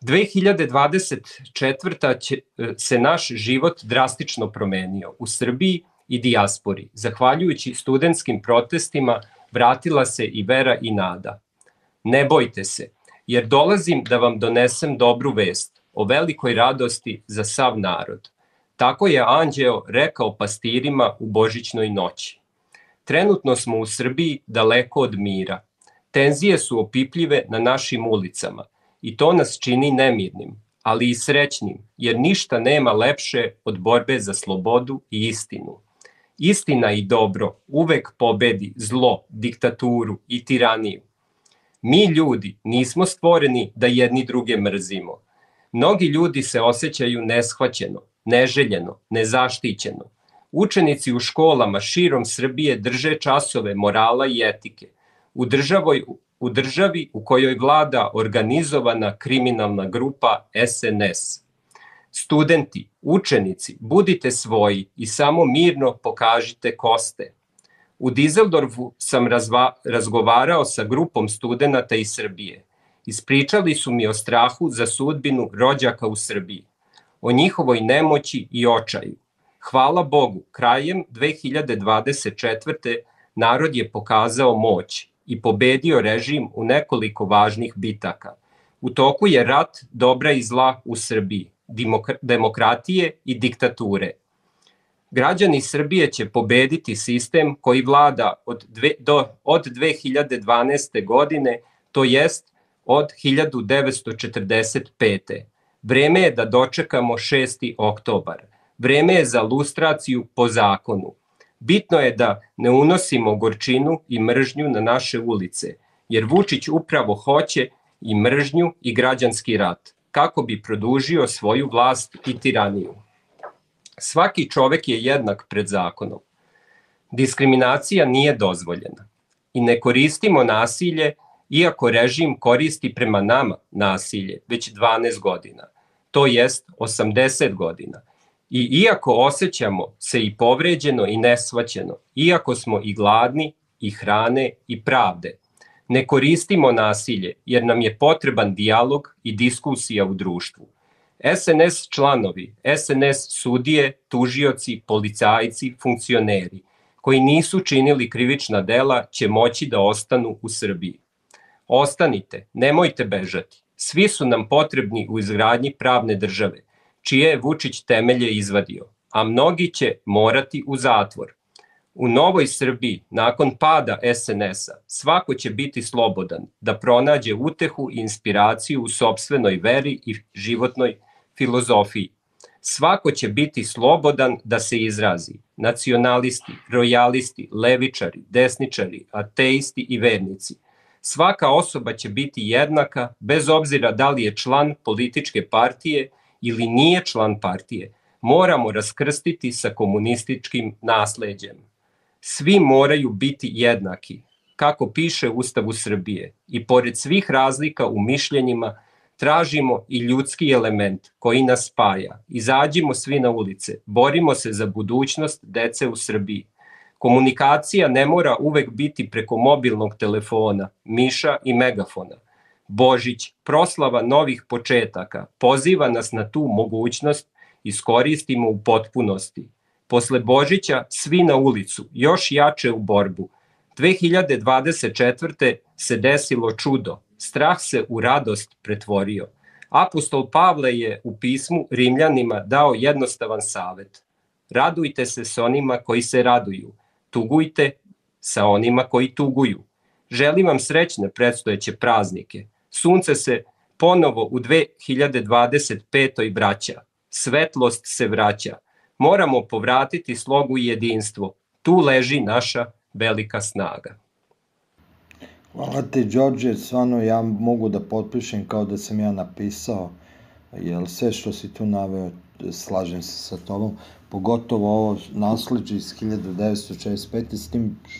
2024. se naš život drastično promenio. U Srbiji i dijaspori, zahvaljujući studentskim protestima, vratila se i vera i nada. Ne bojte se, jer dolazim da vam donesem dobru vest o velikoj radosti za sav narod. Tako je anđeo rekao pastirima u božićnoj noći. Trenutno smo u Srbiji daleko od mira. Tenzije su opipljive na našim ulicama i to nas čini nemirnim, ali i srećnim, jer ništa nema lepše od borbe za slobodu i istinu. Istina i dobro uvek pobedi zlo, diktaturu i tiraniju. Mi ljudi nismo stvoreni da jedni druge mrzimo. Mnogi ljudi se osjećaju neshvaćeno, neželjeno, nezaštićeno. Učenici u školama širom Srbije drže časove morala i etike. U državi u kojoj vlada organizovana kriminalna grupa SNS. Studenti, učenici, budite svoji i samo mirno pokažite ko ste. U Dizeldorfu sam razgovarao sa grupom studenata iz Srbije. Ispričali su mi o strahu za sudbinu rođaka u Srbiji, o njihovoj nemoći i očaju. Hvala Bogu, krajem 2024. narod je pokazao moć i pobedio režim u nekoliko važnih bitaka. U toku je rat dobra i zla u Srbiji, demokratije i diktature. Građani Srbije će pobediti sistem koji vlada od 2012. godine, to jest od 1945. Vreme je da dočekamo 6. oktobar. Vreme je za lustraciju po zakonu. Bitno je da ne unosimo gorčinu i mržnju na naše ulice, jer Vučić upravo hoće i mržnju i građanski rat, kako bi produžio svoju vlast i tiraniju. Svaki čovek je jednak pred zakonom. Diskriminacija nije dozvoljena. I ne koristimo nasilje, iako režim koristi prema nama nasilje već 12 godina, to jest 80 godina. I iako osjećamo se i povređeno i nesvaćeno, iako smo i gladni i hrane i pravde, ne koristimo nasilje jer nam je potreban dijalog i diskusija u društvu. SNS članovi, SNS sudije, tužioci, policajci, funkcioneri koji nisu činili krivična dela će moći da ostanu u Srbiji. Ostanite, nemojte bežati. Svi su nam potrebni u izgradnji pravne države, čije je Vučić temelje izvadio, a mnogi će morati u zatvor. U novoj Srbiji, nakon pada SNS-a, svako će biti slobodan da pronađe utehu i inspiraciju u sopstvenoj veri i životnoj filozofiji. Svako će biti slobodan da se izrazi. Nacionalisti, rojalisti, levičari, desničari, ateisti i vernici. Svaka osoba će biti jednaka bez obzira da li je član političke partije ili nije član partije. Moramo raskrstiti sa komunističkim nasleđem. Svi moraju biti jednaki, kako piše u Ustavu Srbije, i pored svih razlika u mišljenjima tražimo i ljudski element koji nas spaja. Izađimo svi na ulice, borimo se za budućnost dece u Srbiji. Komunikacija ne mora uvek biti preko mobilnog telefona, miša i megafona. Božić, proslava novih početaka, poziva nas na tu mogućnost, iskoristimo u potpunosti. Posle Božića svi na ulicu, još jače u borbu. 2024. se desilo čudo, strah se u radost pretvorio. Apostol Pavle je u pismu Rimljanima dao jednostavan savet. Radujte se s onima koji se raduju, tugujte sa onima koji tuguju. Želim vam srećne predstojeće praznike. Sunce se ponovo u 2025. vraća. Svetlost se vraća. Moramo povratiti slogu i jedinstvo. Tu leži naša velika snaga. Hvala ti, Đorđe, stvarno ja mogu da potpišem kao da sam ja napisao, jer sve što si tu naveo, slažem se sa tobom, pogotovo ovo nasleđe iz 1945. s tim što